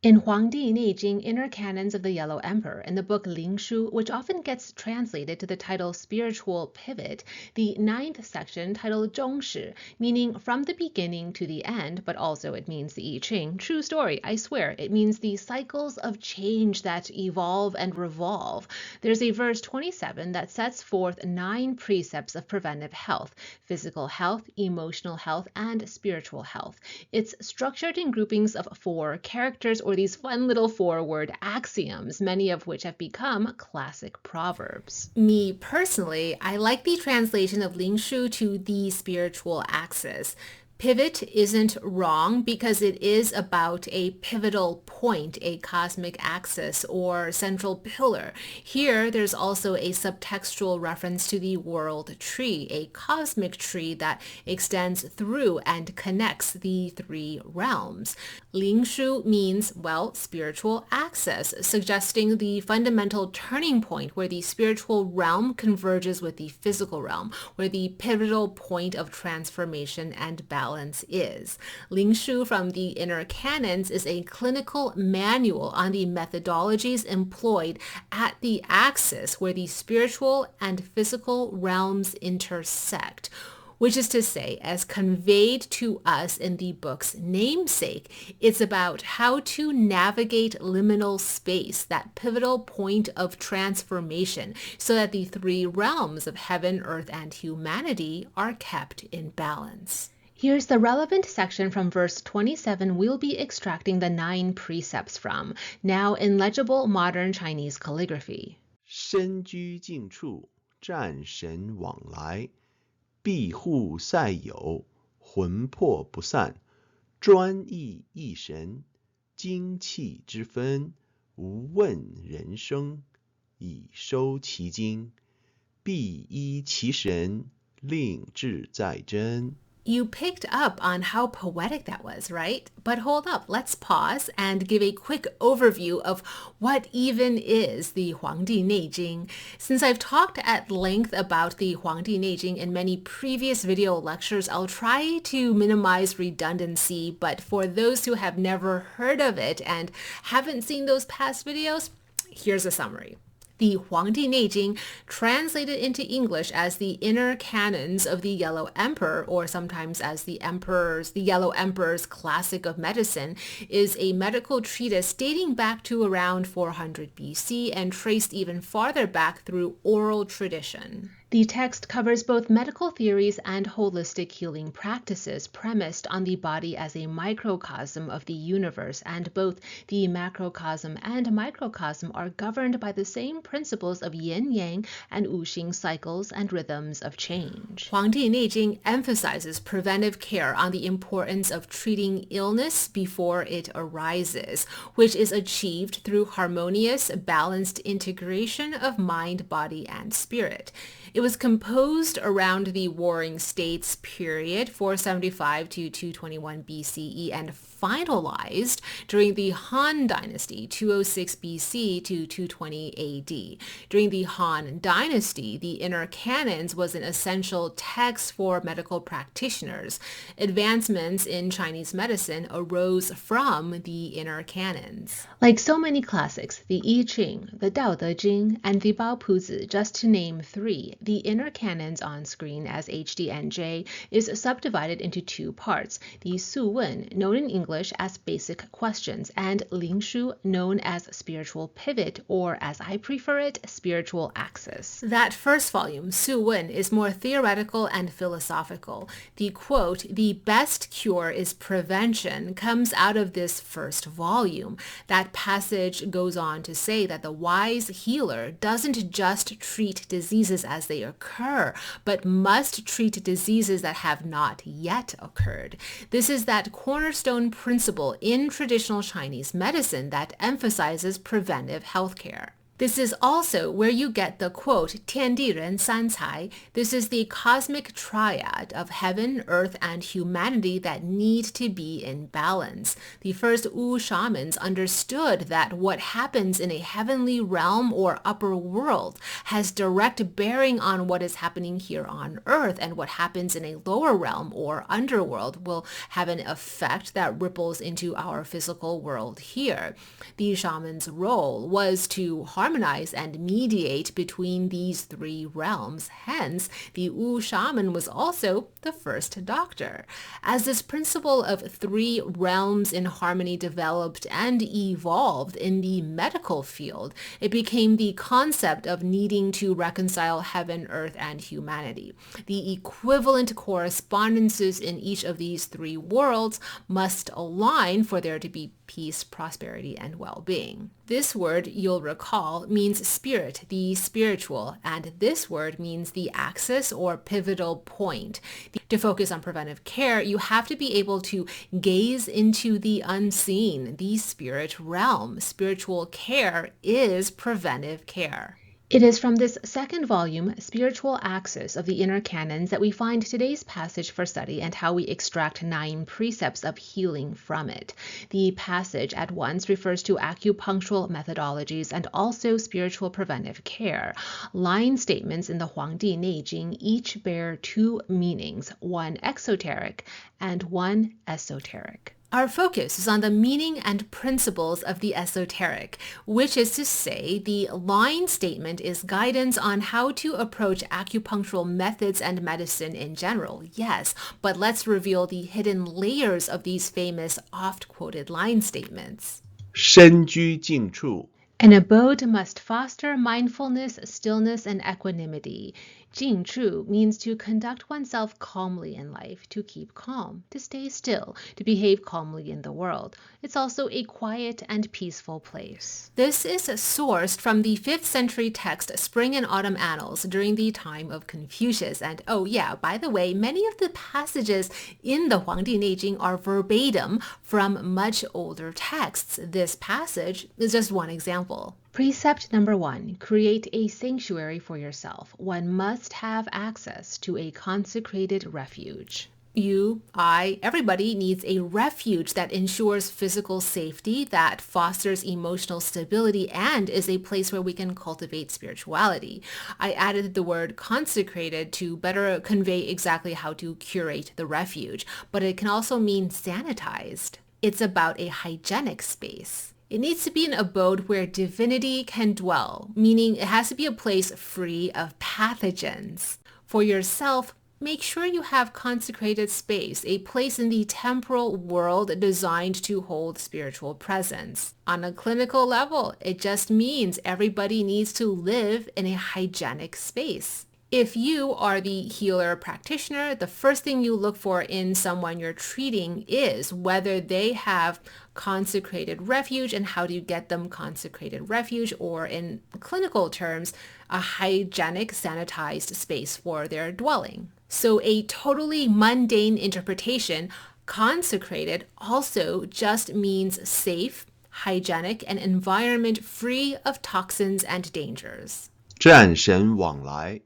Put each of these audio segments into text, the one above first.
In Huangdi Neijing, Inner Canons of the Yellow Emperor, in the book Lingshu, which often gets translated to the title Spiritual Pivot, the 9th section, titled Zhongshi, meaning from the beginning to the end, but also it means the I Ching. True story, I swear. It means the cycles of change that evolve and revolve. There's a verse 27 that sets forth 9 precepts of preventive health: physical health, emotional health, and spiritual health. It's structured in groupings of 4 characters, or these fun little 4-word axioms, many of which have become classic proverbs. Me personally, I like the translation of Lingshu to the spiritual axis. Pivot isn't wrong because it is about a pivotal point, a cosmic axis or central pillar. Here, there's also a subtextual reference to the world tree, a cosmic tree that extends through and connects the 3 realms. Lingshu means, well, spiritual axis, suggesting the fundamental turning point where the spiritual realm converges with the physical realm, where the pivotal point of transformation and balance is. Lingshu from the Inner Canons is a clinical manual on the methodologies employed at the axis where the spiritual and physical realms intersect, which is to say, as conveyed to us in the book's namesake, it's about how to navigate liminal space, that pivotal point of transformation, so that the 3 realms of heaven, earth, and humanity are kept in balance. Here's the relevant section from verse 27 we'll be extracting the 9 precepts from, now in legible modern Chinese calligraphy. 身居静处，战神往来，庇护赛友，魂魄不散，专意一神，精气之分，无问人生，以收其精，必依其神，令志在真。 You picked up on how poetic that was, right? But hold up, let's pause and give a quick overview of what even is the Huangdi Neijing. Since I've talked at length about the Huangdi Neijing in many previous video lectures, I'll try to minimize redundancy, but for those who have never heard of it and haven't seen those past videos, here's a summary. The Huangdi Neijing, translated into English as the Inner Canons of the Yellow Emperor, or sometimes as the Yellow Emperor's Classic of Medicine, is a medical treatise dating back to around 400 BC and traced even farther back through oral tradition. The text covers both medical theories and holistic healing practices premised on the body as a microcosm of the universe, and both the macrocosm and microcosm are governed by the same principles of yin-yang and wuxing cycles and rhythms of change. Huangdi Neijing emphasizes preventive care on the importance of treating illness before it arises, which is achieved through harmonious, balanced integration of mind, body, and spirit. It was composed around the Warring States period, 475 to 221 BCE, and finalized during the Han Dynasty, 206 BC to 220 AD. During the Han Dynasty, the Inner Canons was an essential text for medical practitioners. Advancements in Chinese medicine arose from the Inner Canons. Like so many classics, the I Ching, the Tao Te Ching, and the Bao Pu Zi, just to name 3, the Inner Canons on screen as HD and J is subdivided into 2 parts: the Su Wen, known in English as Basic Questions, and Lingshu, known as Spiritual Pivot, or as I prefer it, Spiritual Axis. That first volume, Su Wen, is more theoretical and philosophical. The quote, "The best cure is prevention," comes out of this first volume. That passage goes on to say that the wise healer doesn't just treat diseases as they occur, but must treat diseases that have not yet occurred. This is that cornerstone principle in traditional Chinese medicine that emphasizes preventive healthcare. This is also where you get the quote, 天地人三才. This is the cosmic triad of heaven, earth, and humanity that need to be in balance. The first Wu shamans understood that what happens in a heavenly realm or upper world has direct bearing on what is happening here on earth, and what happens in a lower realm or underworld will have an effect that ripples into our physical world here. The shaman's role was to harmonize and mediate between these three realms. Hence, the Wu shaman was also the first doctor. As this principle of three realms in harmony developed and evolved in the medical field, it became the concept of needing to reconcile heaven, earth, and humanity. The equivalent correspondences in each of these three worlds must align for there to be peace, prosperity, and well-being. This word, you'll recall, means spirit, the spiritual, and this word means the axis or pivotal point. To focus on preventive care, you have to be able to gaze into the unseen, the spirit realm. Spiritual care is preventive care. It is from this second volume, Spiritual Axis of the Inner Canons, that we find today's passage for study and how we extract 9 precepts of healing from it. The passage at once refers to acupunctural methodologies and also spiritual preventive care. Line statements in the Huangdi Neijing each bear 2 meanings, one exoteric and one esoteric. Our focus is on the meaning and principles of the esoteric, which is to say the line statement is guidance on how to approach acupunctural methods and medicine in general. Yes, but let's reveal the hidden layers of these famous oft-quoted line statements. 深居静处 An abode must foster mindfulness, stillness, and equanimity. Jing and Qi means to conduct oneself calmly in life, to keep calm, to stay still, to behave calmly in the world. It's also a quiet and peaceful place. This is sourced from the 5th century text Spring and Autumn Annals during the time of Confucius. And oh yeah, by the way, many of the passages in the Huangdi Neijing are verbatim from much older texts. This passage is just one example. Precept number 1, create a sanctuary for yourself. One must have access to a consecrated refuge. You, I, everybody needs a refuge that ensures physical safety, that fosters emotional stability, and is a place where we can cultivate spirituality. I added the word consecrated to better convey exactly how to curate the refuge, but it can also mean sanitized. It's about a hygienic space. It needs to be an abode where divinity can dwell, meaning it has to be a place free of pathogens. For yourself, make sure you have consecrated space, a place in the temporal world designed to hold spiritual presence. On a clinical level, it just means everybody needs to live in a hygienic space. If you are the healer practitioner, the first thing you look for in someone you're treating is whether they have consecrated refuge, and how do you get them consecrated refuge, or in clinical terms, a hygienic, sanitized space for their dwelling. So a totally mundane interpretation, consecrated also just means safe, hygienic, and environment free of toxins and dangers. 战神往来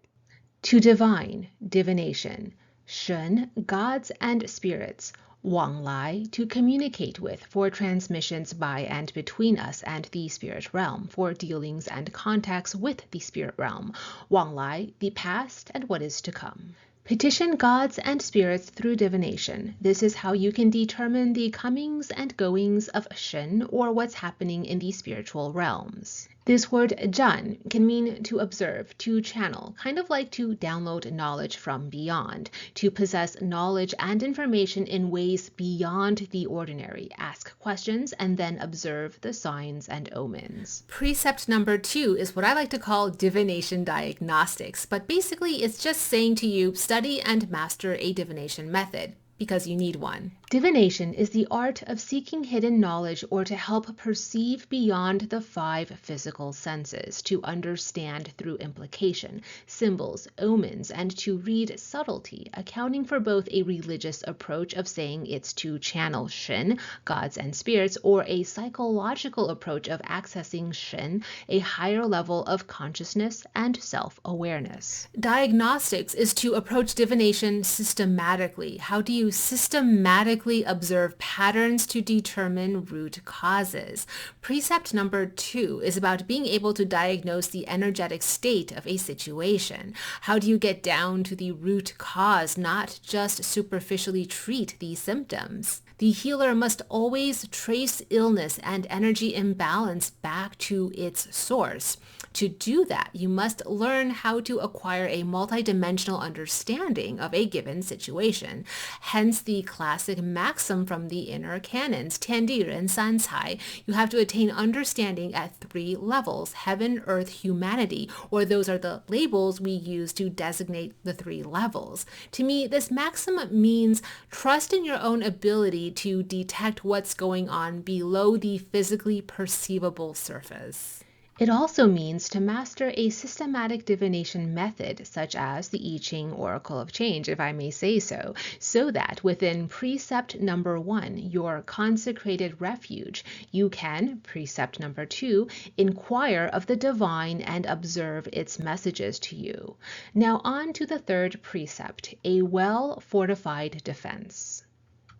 To divine, divination. Shen, gods and spirits. Wang Lai, to communicate with, for transmissions by and between us and the spirit realm, for dealings and contacts with the spirit realm. Wang Lai, the past and what is to come. Petition gods and spirits through divination. This is how you can determine the comings and goings of Shen, or what's happening in the spiritual realms. This word zhan can mean to observe, to channel, kind of like to download knowledge from beyond, to possess knowledge and information in ways beyond the ordinary, ask questions, and then observe the signs and omens. Precept number 2 is what I like to call divination diagnostics, but basically it's just saying to you, study and master a divination method, because you need one. Divination is the art of seeking hidden knowledge or to help perceive beyond the 5 physical senses, to understand through implication, symbols, omens, and to read subtlety, accounting for both a religious approach of saying it's to channel Shen, gods and spirits, or a psychological approach of accessing Shen, a higher level of consciousness and self-awareness. Diagnostics is to approach divination systematically. How do you systematically observe patterns to determine root causes? Precept number 2 is about being able to diagnose the energetic state of a situation. How do you get down to the root cause, not just superficially treat the symptoms? The healer must always trace illness and energy imbalance back to its source. To do that, you must learn how to acquire a multidimensional understanding of a given situation. Hence the classic maxim from the Inner Canons, 天地人三才. You have to attain understanding at 3 levels, heaven, earth, humanity, or those are the labels we use to designate the 3 levels. To me, this maxim means trust in your own ability to detect what's going on below the physically perceivable surface. It also means to master a systematic divination method, such as the I Ching Oracle of Change, if I may say so that within precept number 1, your consecrated refuge, you can, precept number 2, inquire of the divine and observe its messages to you. Now on to the 3rd precept, a well-fortified defense.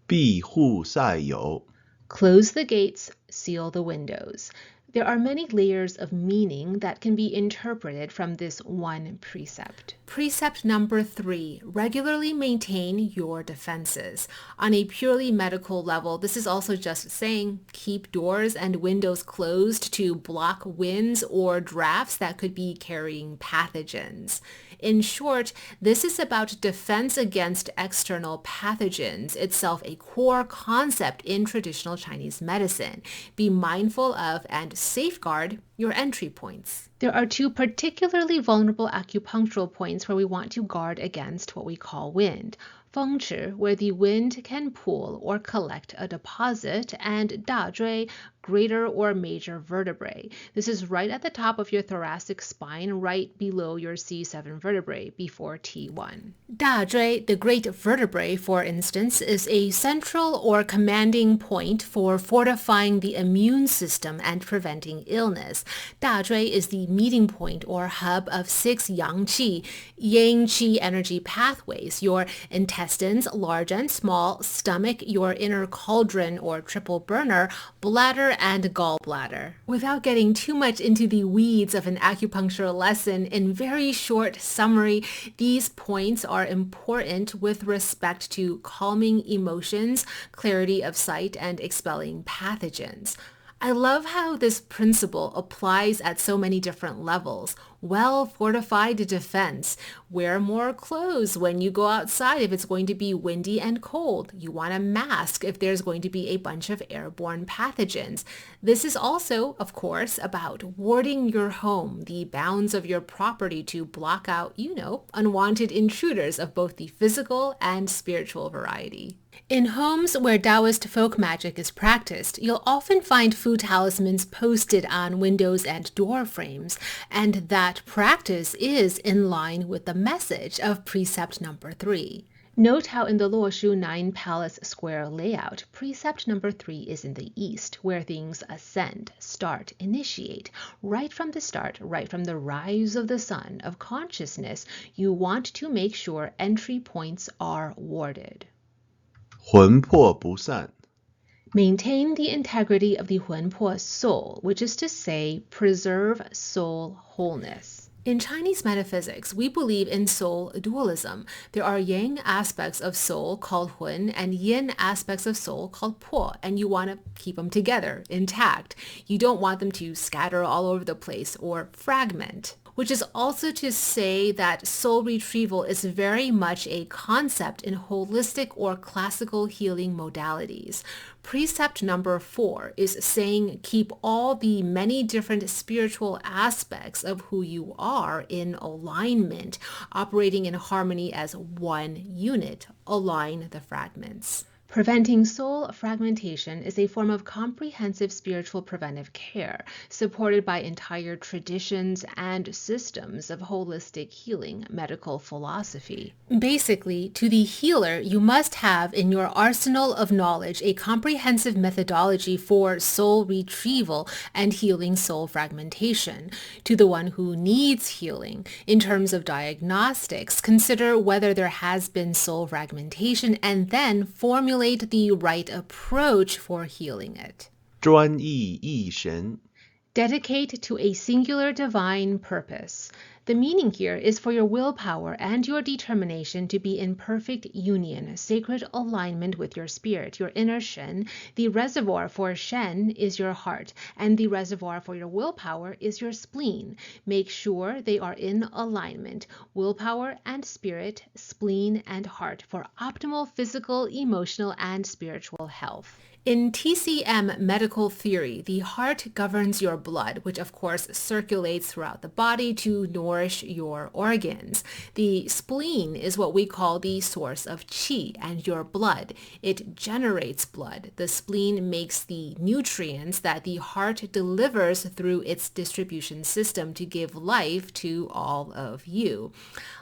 庇护塞有. Close the gates, seal the windows. There are many layers of meaning that can be interpreted from this one precept. Precept number 3, regularly maintain your defenses. On a purely medical level, this is also just saying keep doors and windows closed to block winds or drafts that could be carrying pathogens. In short, this is about defense against external pathogens, itself a core concept in traditional Chinese medicine. Be mindful of and safeguard your entry points. There are 2 particularly vulnerable acupunctural points where we want to guard against what we call wind. Fengchi, where the wind can pool or collect a deposit, and dazhui, greater or major vertebrae. This is right at the top of your thoracic spine, right below your C7 vertebrae, before T1. Dazhui, the great vertebrae, for instance, is a central or commanding point for fortifying the immune system and preventing illness. Dazhui is the meeting point or hub of 6 Yang-Qi, Yang-Qi energy pathways, your intestines, large and small, stomach, your inner cauldron or triple burner, bladder, and gallbladder. Without getting too much into the weeds of an acupuncture lesson, in very short summary, these points are important with respect to calming emotions, clarity of sight, and expelling pathogens. I love how this principle applies at so many different levels. Well-fortified defense. Wear more clothes when you go outside if it's going to be windy and cold. You want a mask if there's going to be a bunch of airborne pathogens. This is also, of course, about warding your home, the bounds of your property to block out, unwanted intruders of both the physical and spiritual variety. In homes where Taoist folk magic is practiced, you'll often find food talismans posted on windows and door frames, and that practice is in line with the message of precept number 3. Note how in the Luoshu 9 Palace Square layout, precept number 3 is in the east, where things ascend, start, initiate. Right from the start, right from the rise of the sun, of consciousness, you want to make sure entry points are warded. 魂魄不散. Maintain the integrity of the Huanpo soul, which is to say, preserve soul wholeness. In Chinese metaphysics, we believe in soul dualism. There are yang aspects of soul called hun and yin aspects of soul called po, and you want to keep them together, intact. You don't want them to scatter all over the place or fragment. Which is also to say that soul retrieval is very much a concept in holistic or classical healing modalities. Precept number 4 is saying keep all the many different spiritual aspects of who you are in alignment, operating in harmony as one unit. Align the fragments. Preventing soul fragmentation is a form of comprehensive spiritual preventive care, supported by entire traditions and systems of holistic healing medical philosophy. Basically, to the healer, you must have in your arsenal of knowledge a comprehensive methodology for soul retrieval and healing soul fragmentation. To the one who needs healing, in terms of diagnostics, consider whether there has been soul fragmentation and then formulate the right approach for healing it. 专一一神 Dedicate to a singular divine purpose. The meaning here is for your willpower and your determination to be in perfect union, sacred alignment with your spirit, your inner Shen. The reservoir for Shen is your heart, and the reservoir for your willpower is your spleen. Make sure they are in alignment, willpower and spirit, spleen and heart, for optimal physical, emotional, and spiritual health. In TCM medical theory, the heart governs your blood, which of course circulates throughout the body to nourish your organs. The spleen is what we call the source of qi and your blood. It generates blood. The spleen makes the nutrients that the heart delivers through its distribution system to give life to all of you.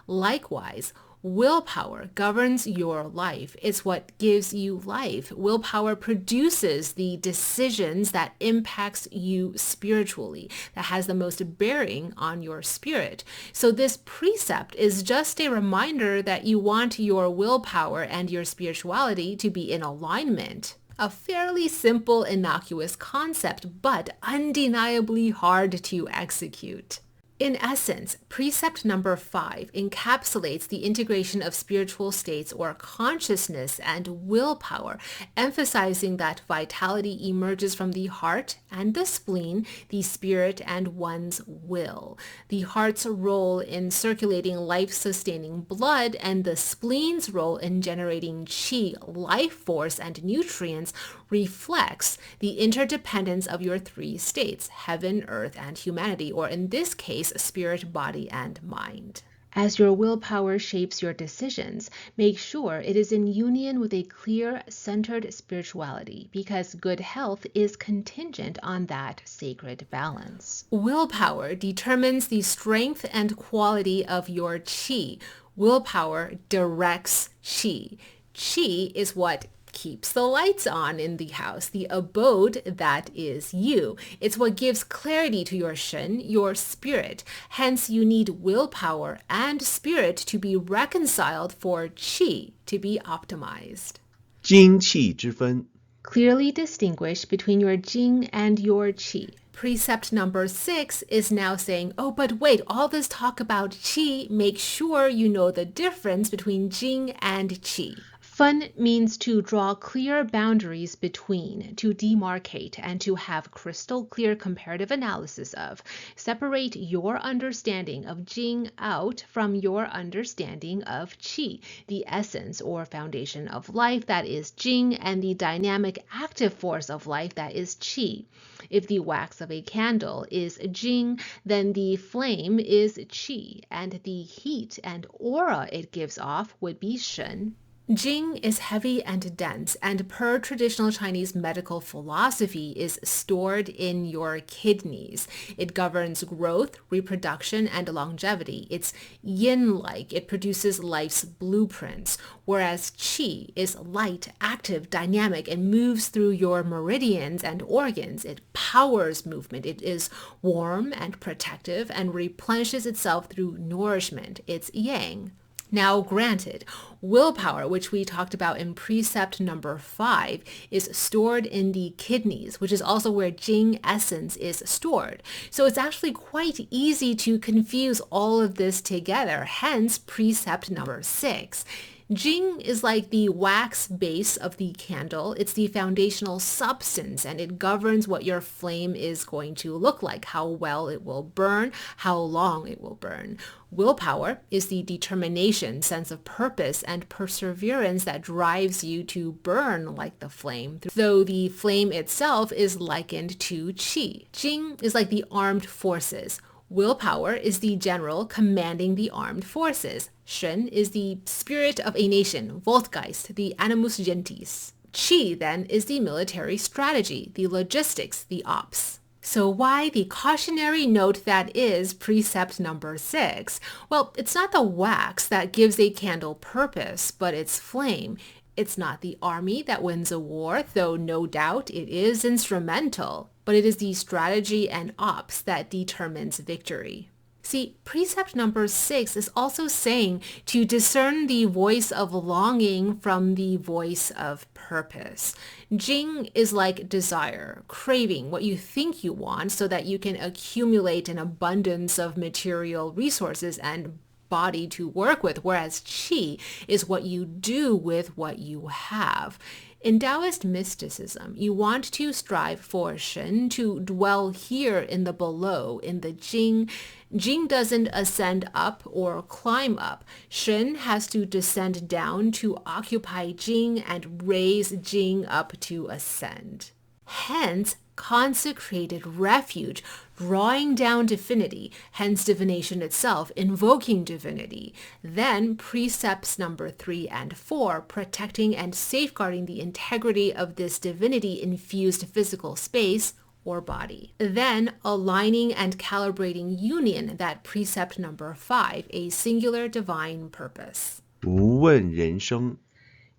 Likewise, willpower governs your life. It's what gives you life. Willpower produces the decisions that impacts you spiritually, that has the most bearing on your spirit. So this precept is just a reminder that you want your willpower and your spirituality to be in alignment. A fairly simple, innocuous concept, but undeniably hard to execute. In essence, precept number 5 encapsulates the integration of spiritual states or consciousness and willpower, emphasizing that vitality emerges from the heart and the spleen, the spirit, and one's will. The heart's role in circulating life-sustaining blood and the spleen's role in generating qi, life force, and nutrients reflects the interdependence of your 3 states, heaven, earth, and humanity, or in this case, spirit, body, and mind. As your willpower shapes your decisions, make sure it is in union with a clear, centered spirituality, because good health is contingent on that sacred balance. Willpower determines the strength and quality of your qi. Willpower directs qi. Qi is what keeps the lights on in the house, the abode that is you. It's what gives clarity to your Shen, your spirit. Hence, you need willpower and spirit to be reconciled for qi to be optimized. 精气之分 Clearly distinguish between your Jing and your Qi. Precept number 6 is now saying, oh, but wait, all this talk about qi, make sure you know the difference between Jing and Qi. Fun means to draw clear boundaries between, to demarcate, and to have crystal clear comparative analysis of. Separate your understanding of Jing out from your understanding of Qi, the essence or foundation of life that is Jing, and the dynamic active force of life that is Qi. If the wax of a candle is Jing, then the flame is Qi, and the heat and aura it gives off would be Shen. Jing is heavy and dense, and per traditional Chinese medical philosophy is stored in your kidneys. It governs growth, reproduction, and longevity. It's yin-like. It produces life's blueprints, whereas qi is light, active, dynamic, and moves through your meridians and organs. It powers movement. It is warm and protective and replenishes itself through nourishment. It's yang. Now, granted, willpower, which we talked about in precept number 5, is stored in the kidneys, which is also where Jing essence is stored. So it's actually quite easy to confuse all of this together, hence precept number 6. Jing is like the wax base of the candle. It's the foundational substance, and it governs what your flame is going to look like, how well it will burn, how long it will burn. Willpower is the determination, sense of purpose, and perseverance that drives you to burn like the flame, though the flame itself is likened to qi. Jing is like the armed forces. Willpower is the general commanding the armed forces. Shen is the spirit of a nation, Voltgeist, the animus gentis. Qi then is the military strategy, the logistics, the ops. So why the cautionary note that is precept number 6? Well, it's not the wax that gives a candle purpose, but its flame. It's not the army that wins a war, though no doubt it is instrumental, but it is the strategy and ops that determines victory. See, precept number 6 is also saying to discern the voice of longing from the voice of purpose. Jing is like desire, craving what you think you want so that you can accumulate an abundance of material resources and body to work with, whereas Qi is what you do with what you have. In Taoist mysticism, you want to strive for Shen, to dwell here in the below, in the Jing. Jing doesn't ascend up or climb up. Shen has to descend down to occupy Jing and raise Jing up to ascend. Hence, consecrated refuge, drawing down divinity, hence divination itself, invoking divinity. Then precepts number 3 and 4, protecting and safeguarding the integrity of this divinity-infused physical space or body. Then aligning and calibrating union, that precept number 5, a singular divine purpose. 无问人生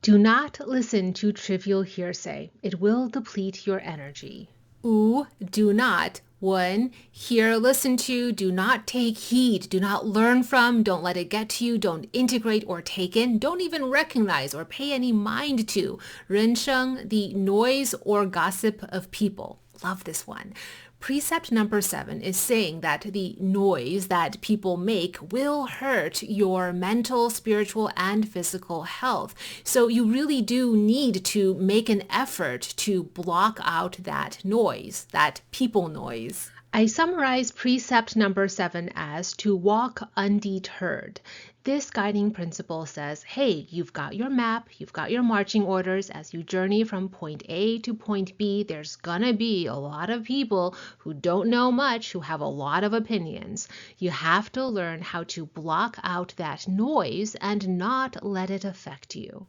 Do not listen to trivial hearsay. It will deplete your energy. Do not. 1. Hear, listen to, do not take heed, do not learn from, don't let it get to you, don't integrate or take in, don't even recognize or pay any mind to. 人生, the noise or gossip of people. Love this one. Precept number 7 is saying that the noise that people make will hurt your mental, spiritual, and physical health. So you really do need to make an effort to block out that noise, that people noise. I summarize precept number 7 as to walk undeterred. This guiding principle says, hey, you've got your map, you've got your marching orders. As you journey from point A to point B, there's gonna be a lot of people who don't know much, who have a lot of opinions. You have to learn how to block out that noise and not let it affect you.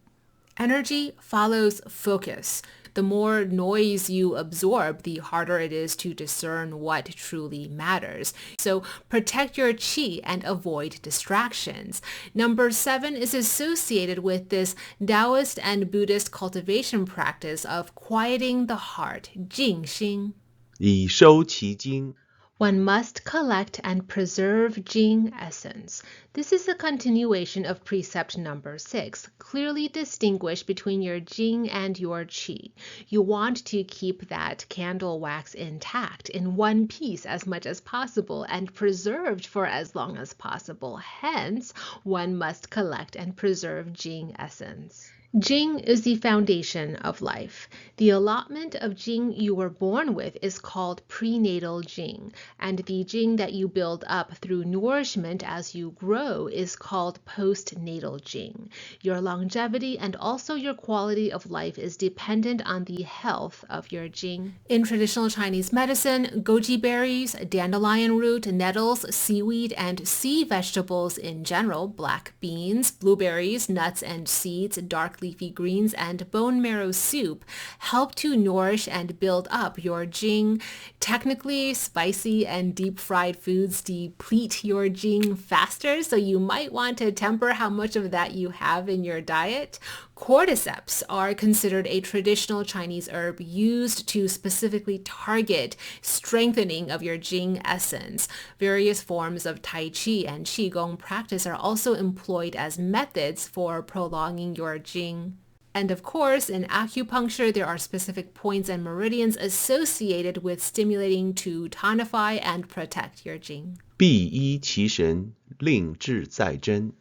Energy follows focus. The more noise you absorb, the harder it is to discern what truly matters. So protect your qi and avoid distractions. Number 7 is associated with this Taoist and Buddhist cultivation practice of quieting the heart, Jing Xing. 以收其精 One must collect and preserve Jing essence. This is a continuation of precept number 6. Clearly distinguish between your Jing and your Qi. You want to keep that candle wax intact in one piece as much as possible and preserved for as long as possible. Hence, one must collect and preserve Jing essence. Jing is the foundation of life. The allotment of Jing you were born with is called prenatal Jing, and the Jing that you build up through nourishment as you grow is called postnatal Jing. Your longevity and also your quality of life is dependent on the health of your Jing. In traditional Chinese medicine, goji berries, dandelion root, nettles, seaweed, and sea vegetables in general, black beans, blueberries, nuts and seeds, dark leafy greens, and bone marrow soup help to nourish and build up your Jing. Technically, spicy and deep-fried foods deplete your Jing faster, so you might want to temper how much of that you have in your diet. Cordyceps are considered a traditional Chinese herb used to specifically target strengthening of your Jing essence. Various forms of Tai Chi and Qigong practice are also employed as methods for prolonging your Jing. And of course, in acupuncture, there are specific points and meridians associated with stimulating to tonify and protect your Jing. 必依其神，令志在真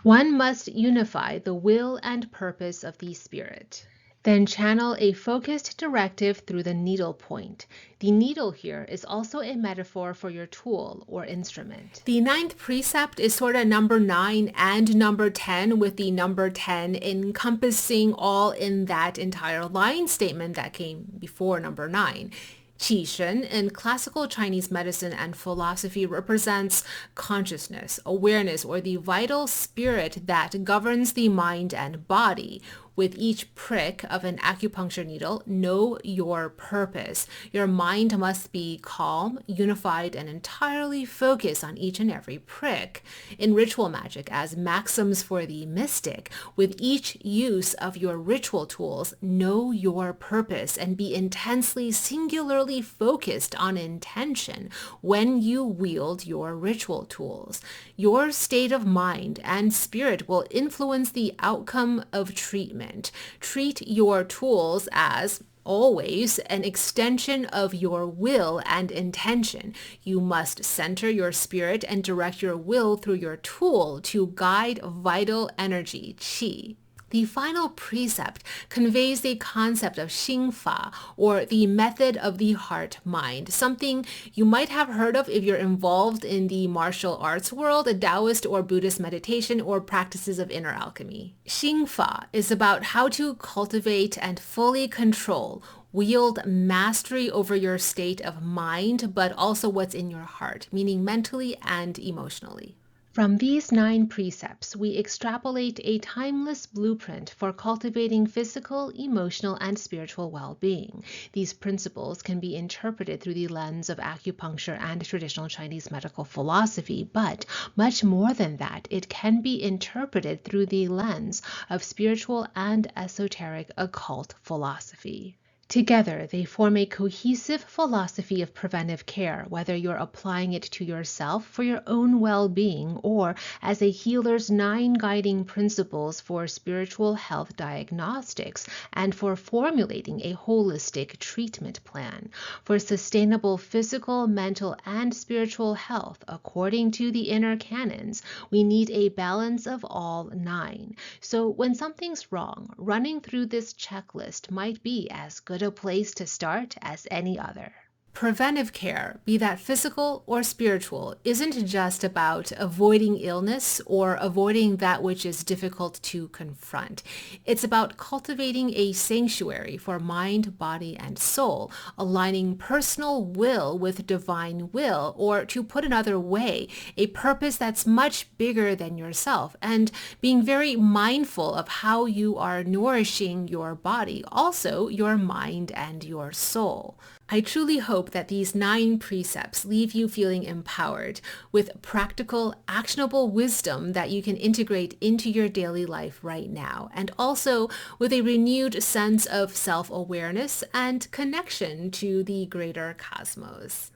One must unify the will and purpose of the spirit. Then channel a focused directive through the needle point. The needle here is also a metaphor for your tool or instrument. The 9th precept is sort of number 9 and number 10, with the number 10 encompassing all in that entire line statement that came before number 9. Qi Shen in classical Chinese medicine and philosophy represents consciousness, awareness, or the vital spirit that governs the mind and body. With each prick of an acupuncture needle, know your purpose. Your mind must be calm, unified, and entirely focused on each and every prick. In ritual magic, as maxims for the mystic, with each use of your ritual tools, know your purpose and be intensely, singularly focused on intention when you wield your ritual tools. Your state of mind and spirit will influence the outcome of treatment. Treat your tools as always an extension of your will and intention. You must center your spirit and direct your will through your tool to guide vital energy, qi. The final precept conveys the concept of Xingfa, or the method of the heart-mind, something you might have heard of if you're involved in the martial arts world, a Taoist or Buddhist meditation, or practices of inner alchemy. Xingfa is about how to cultivate and fully control, wield mastery over your state of mind, but also what's in your heart, meaning mentally and emotionally. From these 9 precepts, we extrapolate a timeless blueprint for cultivating physical, emotional, and spiritual well-being. These principles can be interpreted through the lens of acupuncture and traditional Chinese medical philosophy, but much more than that, it can be interpreted through the lens of spiritual and esoteric occult philosophy. Together, they form a cohesive philosophy of preventive care, whether you're applying it to yourself for your own well-being or as a healer's 9 guiding principles for spiritual health diagnostics and for formulating a holistic treatment plan. For sustainable physical, mental, and spiritual health, according to the Inner Canons, we need a balance of all 9. So when something's wrong, running through this checklist might be as good a place to start as any other. Preventive care, be that physical or spiritual, isn't just about avoiding illness or avoiding that which is difficult to confront. It's about cultivating a sanctuary for mind, body, and soul, aligning personal will with divine will, or to put another way, a purpose that's much bigger than yourself, and being very mindful of how you are nourishing your body, also your mind and your soul. I truly hope that these 9 precepts leave you feeling empowered with practical, actionable wisdom that you can integrate into your daily life right now, and also with a renewed sense of self-awareness and connection to the greater cosmos.